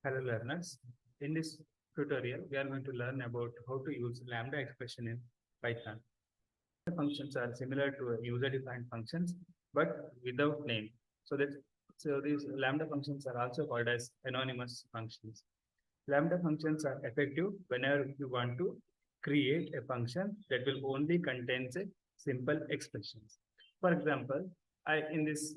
Hello learners. In this tutorial, we are going to learn about how to use Lambda expression in Python. The functions are similar to user-defined functions, but without name. So these Lambda functions are also called as anonymous functions. Lambda functions are effective whenever you want to create a function that will only contains a simple expressions. For example, in this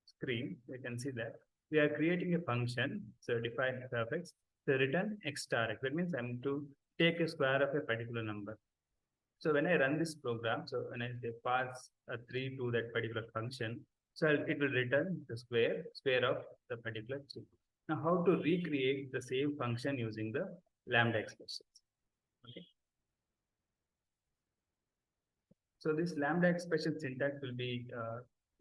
screen, you can see that we are creating a function, so define f(x), so return x star x. That means I'm to take a square of a particular number. So when I run this program, so when I say pass a 3 to that particular function, so it will return the square of the particular 3. Now, how to recreate the same function using the Lambda expressions? Okay. So this Lambda expression syntax will be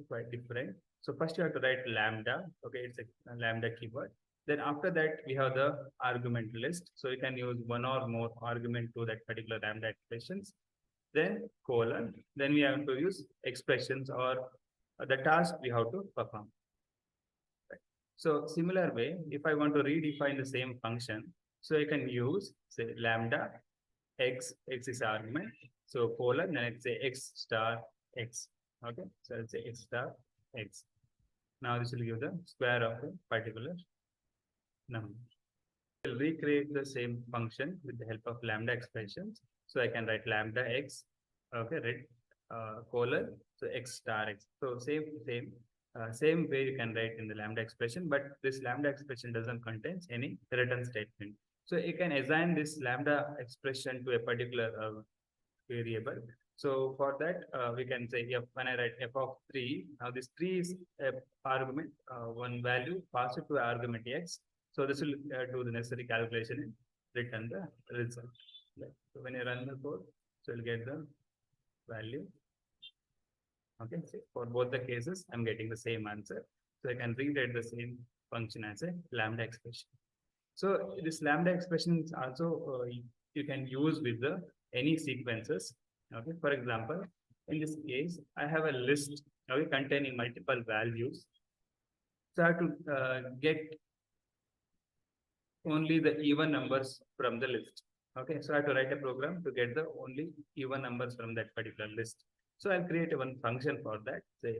quite different. So first you have to write Lambda. Okay, it's a Lambda keyword. Then after that, we have the argument list. So you can use one or more argument to that particular Lambda expressions. Then colon. Then we have to use expressions or the task we have to perform. Right. So similar way, if I want to redefine the same function, so I can use say Lambda x is argument. So colon, then it's say x star x. Okay, so let's say x star x. Now this will give the square of a particular number. We'll recreate the same function with the help of Lambda expressions. So I can write Lambda x, okay, colon, so x star x. So same way you can write in the Lambda expression, but this Lambda expression doesn't contain any return statement. So you can assign this Lambda expression to a particular variable. So for that, we can say when I write f of 3, now this 3 is argument, one value passed to argument x. So this will do the necessary calculation and return the result. Right. So when I run the code, so you'll get the value. Okay, so for both the cases, I'm getting the same answer. So I can rewrite the same function as a Lambda expression. So this Lambda expression is also you can use with the any sequences. Okay, for example, in this case, I have a list containing multiple values. So I have to get only the even numbers from the list. Okay, so I have to write a program to get the only even numbers from that particular list. So I'll create one function for that. Say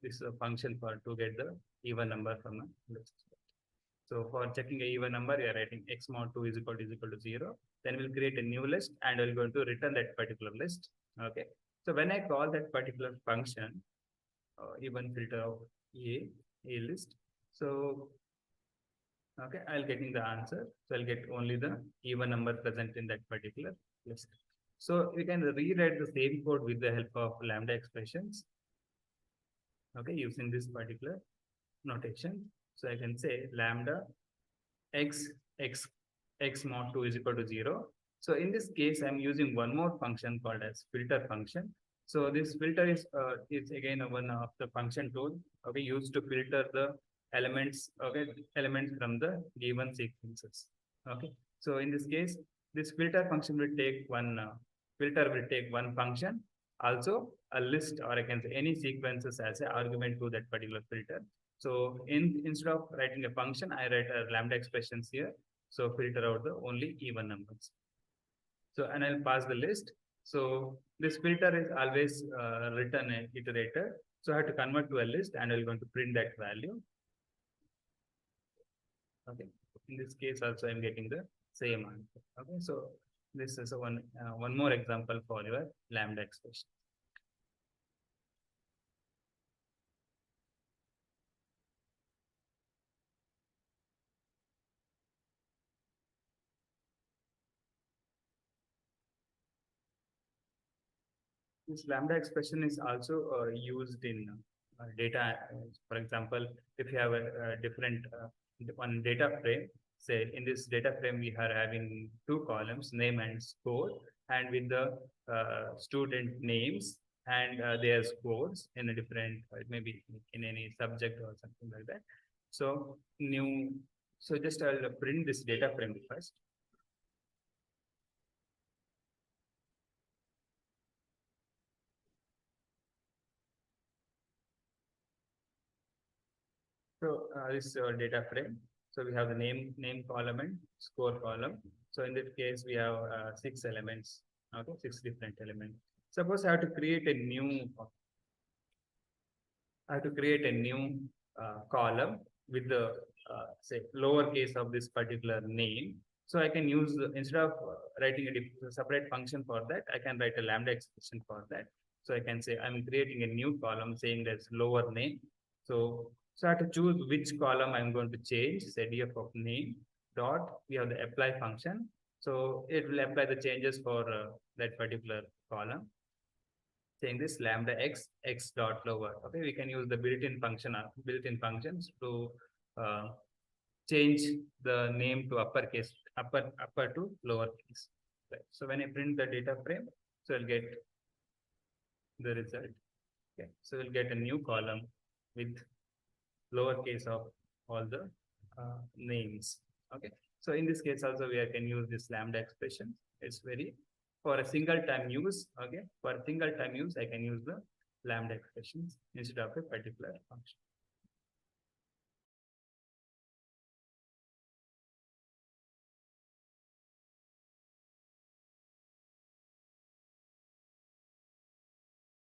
this is a function for to get the even number from a list. So for checking a even number, you are writing x mod 2 is equal to 0. Then we'll create a new list and we're going to return that particular list. Okay. So when I call that particular function, even filter of a list. So okay, I'll getting the answer. So I'll get only the even number present in that particular list. So we can rewrite the same code with the help of Lambda expressions. Okay, using this particular notation. So I can say Lambda x mod 2 is equal to 0. So in this case, I'm using one more function called as filter function. So this filter is again one of the function tool used to filter the elements from the given sequences. Okay. So in this case, this filter function will take one function, also a list, or I can say any sequences as an argument to that particular filter. So instead of writing a function, I write a Lambda expressions here. So filter out the only even numbers. So and I'll pass the list. So this filter is always return an iterator. So I have to convert to a list and I'm going to print that value. Okay. In this case also I'm getting the same answer. Okay. So this is one more example for your Lambda expression. This Lambda expression is also used in data. For example, if you have a different one data frame, say in this data frame we are having two columns, name and score, and with the student names and their scores in a different, maybe in any subject or something like that. So just I'll print this data frame first. So this is our data frame. So we have the name column and score column. So in that case, we have 6 elements. Okay, 6 different elements. Suppose I have to create a new column with the say lowercase of this particular name. So I can use instead of writing a separate function for that, I can write a lambda expression for that. So I can say I'm creating a new column saying that's lower name. So I have to choose which column I'm going to change. Say df of name dot. We have the apply function. So it will apply the changes for that particular column. Saying this lambda x dot lower. Okay, we can use the built-in functions to uh, change the name to upper to lowercase. Right. So when I print the data frame, so I'll get the result. Okay, so we'll get a new column with lowercase of all the names. Okay, so in this case also we can use this lambda expression. It's very for a single time use. Okay, for a single time use, I can use the lambda expressions instead of a particular function.